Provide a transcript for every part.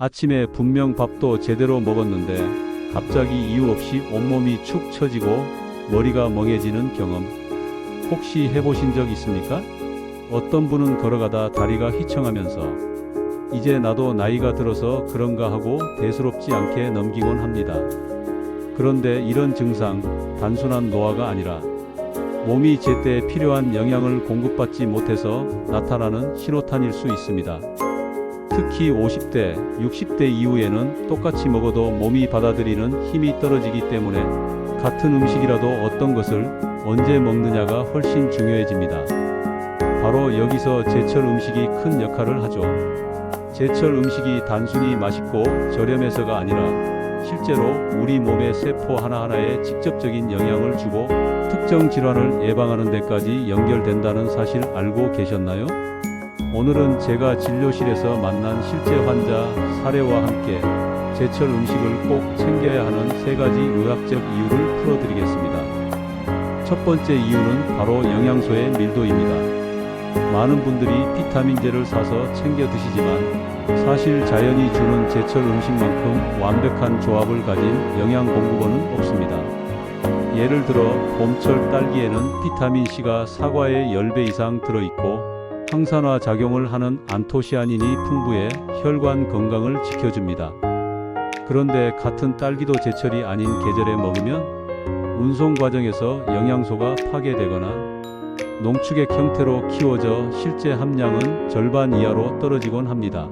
아침에 분명 밥도 제대로 먹었는데 갑자기 이유 없이 온몸이 축 처지고 머리가 멍해지는 경험 혹시 해보신 적 있습니까? 어떤 분은 걸어가다 다리가 휘청하면서 이제 나도 나이가 들어서 그런가 하고 대수롭지 않게 넘기곤 합니다. 그런데 이런 증상 단순한 노화가 아니라 몸이 제때 필요한 영양을 공급받지 못해서 나타나는 신호탄일 수 있습니다. 특히 50대, 60대 이후에는 똑같이 먹어도 몸이 받아들이는 힘이 떨어지기 때문에 같은 음식이라도 어떤 것을 언제 먹느냐가 훨씬 중요해집니다. 바로 여기서 제철 음식이 큰 역할을 하죠. 제철 음식이 단순히 맛있고 저렴해서가 아니라 실제로 우리 몸의 세포 하나하나에 직접적인 영향을 주고 특정 질환을 예방하는 데까지 연결된다는 사실 알고 계셨나요? 오늘은 제가 진료실에서 만난 실제 환자 사례와 함께 제철 음식을 꼭 챙겨야 하는 3가지 의학적 이유를 풀어드리겠습니다. 첫 번째 이유는 바로 영양소의 밀도입니다. 많은 분들이 비타민제를 사서 챙겨 드시지만 사실 자연이 주는 제철 음식만큼 완벽한 조합을 가진 영양 공급원은 없습니다. 예를 들어 봄철 딸기에는 비타민C가 사과의 10배 이상 들어있고 항산화 작용을 하는 안토시아닌이 풍부해 혈관 건강을 지켜줍니다. 그런데 같은 딸기도 제철이 아닌 계절에 먹으면 운송 과정에서 영양소가 파괴되거나 농축액 형태로 키워져 실제 함량은 절반 이하로 떨어지곤 합니다.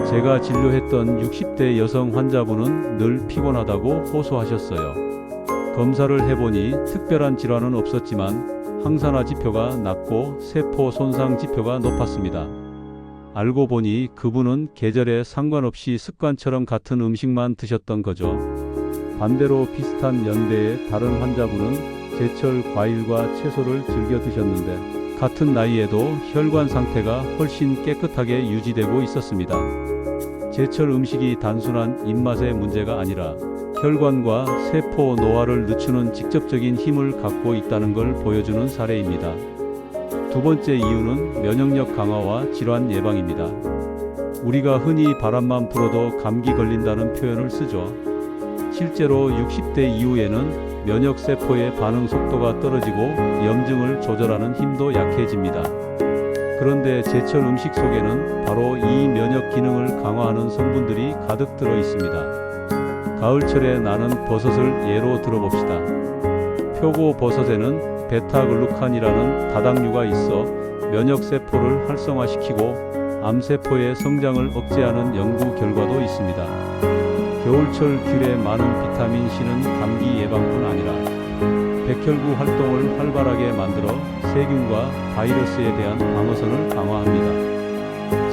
제가 진료했던 60대 여성 환자분은 늘 피곤하다고 호소하셨어요. 검사를 해보니 특별한 질환은 없었지만 항산화 지표가 낮고 세포 손상 지표가 높았습니다. 알고 보니 그분은 계절에 상관없이 습관처럼 같은 음식만 드셨던 거죠. 반대로 비슷한 연배의 다른 환자분은 제철 과일과 채소를 즐겨 드셨는데 같은 나이에도 혈관 상태가 훨씬 깨끗하게 유지되고 있었습니다. 제철 음식이 단순한 입맛의 문제가 아니라 혈관과 세포 노화를 늦추는 직접적인 힘을 갖고 있다는 걸 보여주는 사례입니다. 두 번째 이유는 면역력 강화와 질환 예방입니다. 우리가 흔히 바람만 불어도 감기 걸린다는 표현을 쓰죠. 실제로 60대 이후에는 면역세포의 반응 속도가 떨어지고 염증을 조절하는 힘도 약해집니다. 그런데 제철 음식 속에는 바로 이 면역 기능을 강화하는 성분들이 가득 들어 있습니다. 가을철에 나는 버섯을 예로 들어봅시다. 표고버섯에는 베타글루칸이라는 다당류가 있어 면역세포를 활성화시키고 암세포의 성장을 억제하는 연구 결과도 있습니다. 겨울철 귤에 많은 비타민C는 감기 예방뿐 아니라 백혈구 활동을 활발하게 만들어 세균과 바이러스에 대한 방어선을 강화합니다.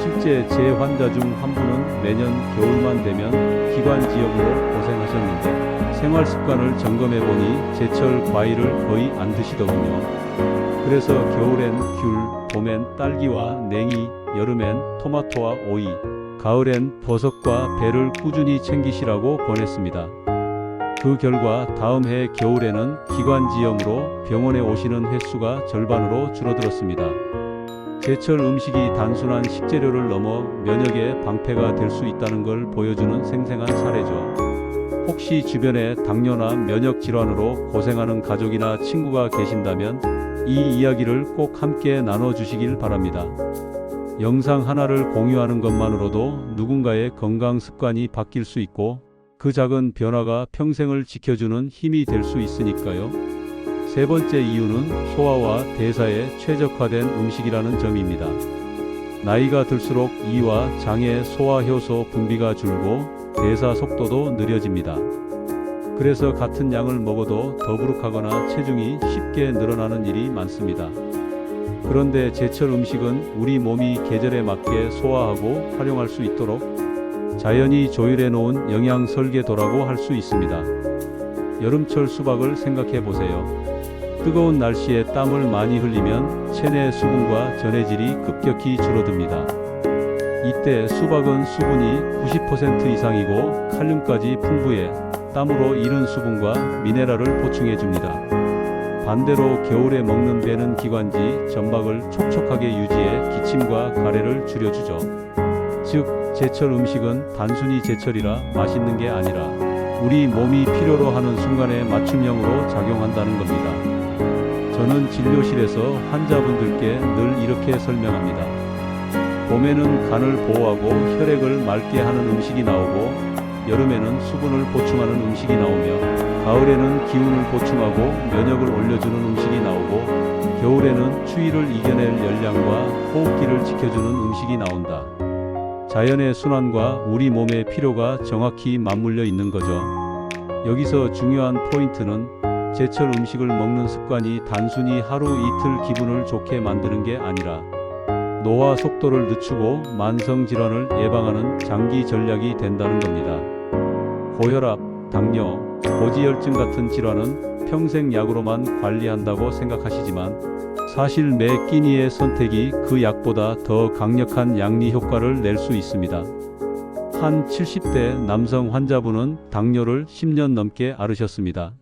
실제 제 환자 중 한 분은 매년 겨울만 되면 기관지염으로 고생하셨는데 생활 습관을 점검해보니 제철 과일을 거의 안 드시더군요. 그래서 겨울엔 귤, 봄엔 딸기와 냉이, 여름엔 토마토와 오이, 가을엔 버섯과 배를 꾸준히 챙기시라고 권했습니다. 그 결과 다음 해 겨울에는 기관지염으로 병원에 오시는 횟수가 절반으로 줄어들었습니다. 제철 음식이 단순한 식재료를 넘어 면역의 방패가 될 수 있다는 걸 보여주는 생생한 사례죠. 혹시 주변에 당뇨나 면역 질환으로 고생하는 가족이나 친구가 계신다면 이 이야기를 꼭 함께 나눠주시길 바랍니다. 영상 하나를 공유하는 것만으로도 누군가의 건강 습관이 바뀔 수 있고 그 작은 변화가 평생을 지켜주는 힘이 될 수 있으니까요. 세 번째 이유는 소화와 대사에 최적화된 음식이라는 점입니다. 나이가 들수록 이와 장의 소화효소 분비가 줄고 대사 속도도 느려집니다. 그래서 같은 양을 먹어도 더부룩하거나 체중이 쉽게 늘어나는 일이 많습니다. 그런데 제철 음식은 우리 몸이 계절에 맞게 소화하고 활용할 수 있도록 자연이 조율해 놓은 영양 설계도라고 할 수 있습니다. 여름철 수박을 생각해 보세요. 뜨거운 날씨에 땀을 많이 흘리면 체내 수분과 전해질이 급격히 줄어듭니다. 이때 수박은 수분이 90% 이상이고 칼륨까지 풍부해 땀으로 잃은 수분과 미네랄을 보충해 줍니다. 반대로 겨울에 먹는 배는 기관지, 점막을 촉촉하게 유지해 기침과 가래를 줄여주죠. 즉, 제철 음식은 단순히 제철이라 맛있는 게 아니라 우리 몸이 필요로 하는 순간에 맞춤형으로 작용한다는 겁니다. 저는 진료실에서 환자분들께 늘 이렇게 설명합니다. 봄에는 간을 보호하고 혈액을 맑게 하는 음식이 나오고, 여름에는 수분을 보충하는 음식이 나오며, 가을에는 기운을 보충하고 면역을 올려주는 음식이 나오고, 겨울에는 추위를 이겨낼 열량과 호흡기를 지켜주는 음식이 나온다. 자연의 순환과 우리 몸의 필요가 정확히 맞물려 있는 거죠. 여기서 중요한 포인트는 제철 음식을 먹는 습관이 단순히 하루 이틀 기분을 좋게 만드는 게 아니라 노화 속도를 늦추고 만성질환을 예방하는 장기 전략이 된다는 겁니다. 고혈압, 당뇨, 고지혈증 같은 질환은 평생 약으로만 관리한다고 생각하시지만 사실 매 끼니의 선택이 그 약보다 더 강력한 양리 효과를 낼 수 있습니다. 한 70대 남성 환자분은 당뇨를 10년 넘게 앓으셨습니다.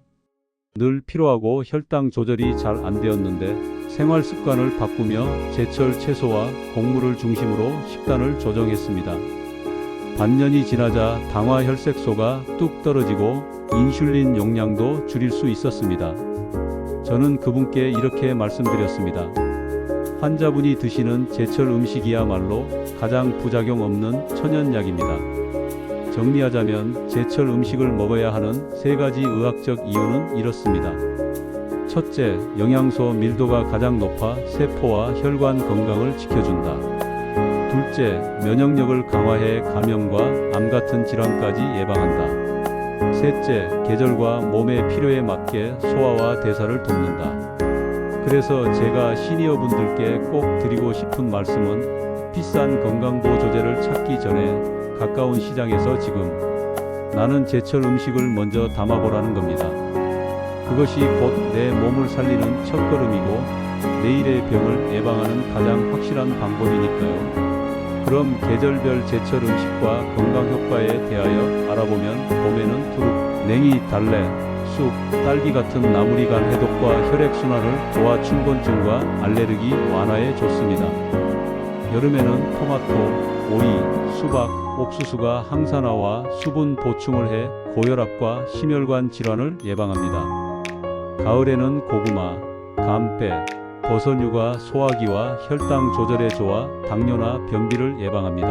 늘 피로하고 혈당 조절이 잘 안 되었는데 생활 습관을 바꾸며 제철 채소와 곡물을 중심으로 식단을 조정했습니다. 반년이 지나자 당화 혈색소가 뚝 떨어지고 인슐린 용량도 줄일 수 있었습니다. 저는 그분께 이렇게 말씀드렸습니다. 환자분이 드시는 제철 음식이야말로 가장 부작용 없는 천연약입니다. 정리하자면 제철 음식을 먹어야 하는 3가지 의학적 이유는 이렇습니다. 첫째, 영양소 밀도가 가장 높아 세포와 혈관 건강을 지켜준다. 둘째, 면역력을 강화해 감염과 암 같은 질환까지 예방한다. 셋째, 계절과 몸의 필요에 맞게 소화와 대사를 돕는다. 그래서 제가 시니어분들께 꼭 드리고 싶은 말씀은 비싼 건강보조제를 찾기 전에 가까운 시장에서 지금 나는 제철 음식을 먼저 담아보라는 겁니다. 그것이 곧 내 몸을 살리는 첫걸음이고 내일의 병을 예방하는 가장 확실한 방법이니까요. 그럼 계절별 제철 음식과 건강 효과에 대하여 알아보면 봄에는 두릅, 냉이, 달래, 쑥, 딸기 같은 나무리간 해독과 혈액순환을 도와 춘곤증과 알레르기 완화에 좋습니다. 여름에는 토마토, 오이, 수박, 옥수수가 항산화와 수분 보충을 해 고혈압과 심혈관 질환을 예방합니다. 가을에는 고구마, 감배, 버섯류가 소화기와 혈당 조절에 좋아 당뇨나 변비를 예방합니다.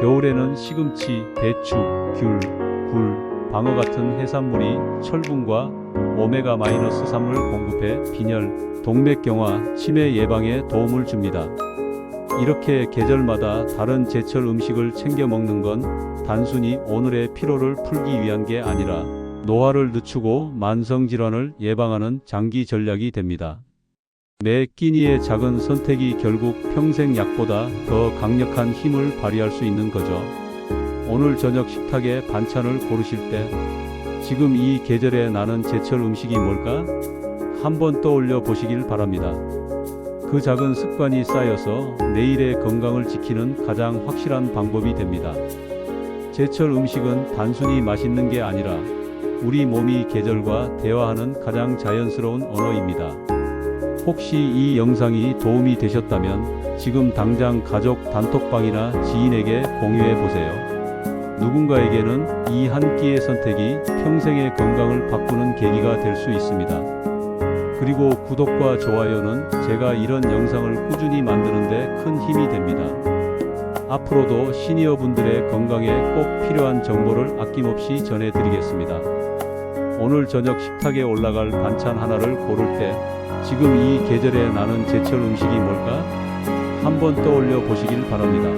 겨울에는 시금치, 배추, 귤, 굴, 방어 같은 해산물이 철분과 오메가-3을 공급해 빈혈, 동맥경화, 치매 예방에 도움을 줍니다. 이렇게 계절마다 다른 제철 음식을 챙겨 먹는 건 단순히 오늘의 피로를 풀기 위한 게 아니라 노화를 늦추고 만성질환을 예방하는 장기 전략이 됩니다. 매 끼니의 작은 선택이 결국 평생 약보다 더 강력한 힘을 발휘할 수 있는 거죠. 오늘 저녁 식탁에 반찬을 고르실 때 지금 이 계절에 나는 제철 음식이 뭘까? 한번 떠올려 보시길 바랍니다. 그 작은 습관이 쌓여서 내일의 건강을 지키는 가장 확실한 방법이 됩니다. 제철 음식은 단순히 맛있는 게 아니라 우리 몸이 계절과 대화하는 가장 자연스러운 언어입니다. 혹시 이 영상이 도움이 되셨다면 지금 당장 가족 단톡방이나 지인에게 공유해 보세요. 누군가에게는 이 한 끼의 선택이 평생의 건강을 바꾸는 계기가 될 수 있습니다. 그리고 구독과 좋아요는 제가 이런 영상을 꾸준히 만드는데 큰 힘이 됩니다. 앞으로도 시니어분들의 건강에 꼭 필요한 정보를 아낌없이 전해드리겠습니다. 오늘 저녁 식탁에 올라갈 반찬 하나를 고를 때 지금 이 계절에 나는 제철 음식이 뭘까? 한번 떠올려 보시길 바랍니다.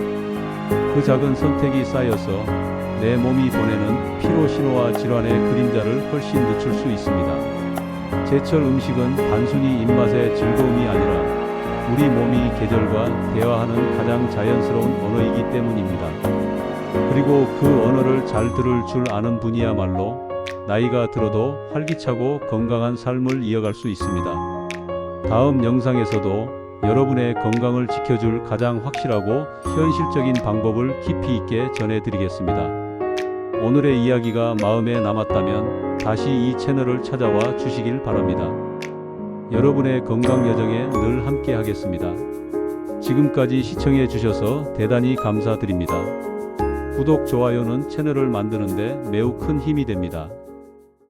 그 작은 선택이 쌓여서 내 몸이 보내는 피로 신호와 질환의 그림자를 훨씬 늦출 수 있습니다. 제철 음식은 단순히 입맛의 즐거움이 아니라 우리 몸이 계절과 대화하는 가장 자연스러운 언어이기 때문입니다. 그리고 그 언어를 잘 들을 줄 아는 분이야말로 나이가 들어도 활기차고 건강한 삶을 이어갈 수 있습니다. 다음 영상에서도 여러분의 건강을 지켜줄 가장 확실하고 현실적인 방법을 깊이 있게 전해드리겠습니다. 오늘의 이야기가 마음에 남았다면 다시 이 채널을 찾아와 주시길 바랍니다. 여러분의 건강 여정에 늘 함께 하겠습니다. 지금까지 시청해 주셔서 대단히 감사드립니다. 구독, 좋아요는 채널을 만드는데 매우 큰 힘이 됩니다.